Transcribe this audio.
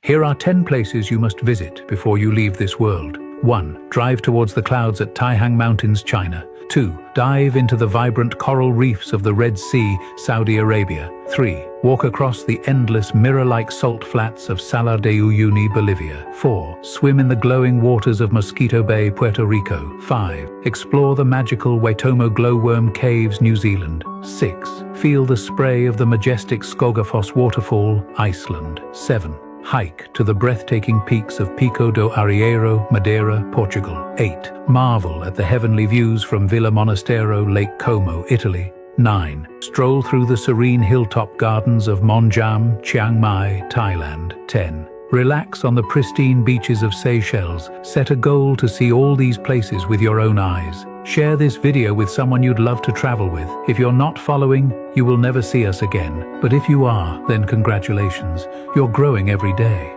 Here are 10 places you must visit before you leave this world. 1. Drive towards the clouds at Taihang Mountains, China. 2. Dive into the vibrant coral reefs of the Red Sea, Saudi Arabia. 3. Walk across the endless mirror-like salt flats of Salar de Uyuni, Bolivia. 4. Swim in the glowing waters of Mosquito Bay, Puerto Rico. 5. Explore the magical Waitomo glowworm caves, New Zealand. 6. Feel the spray of the majestic Skogafoss waterfall, Iceland. 7. Hike to the breathtaking peaks of Pico do Arieiro, Madeira, Portugal. 8. Marvel at the heavenly views from Villa Monastero, Lake Como, Italy. 9. Stroll through the serene hilltop gardens of Monjam, Chiang Mai, Thailand. 10. Relax on the pristine beaches of Seychelles. Set a goal to see all these places with your own eyes. Share this video with someone you'd love to travel with. If you're not following, you will never see us again. But if you are, then congratulations. You're growing every day.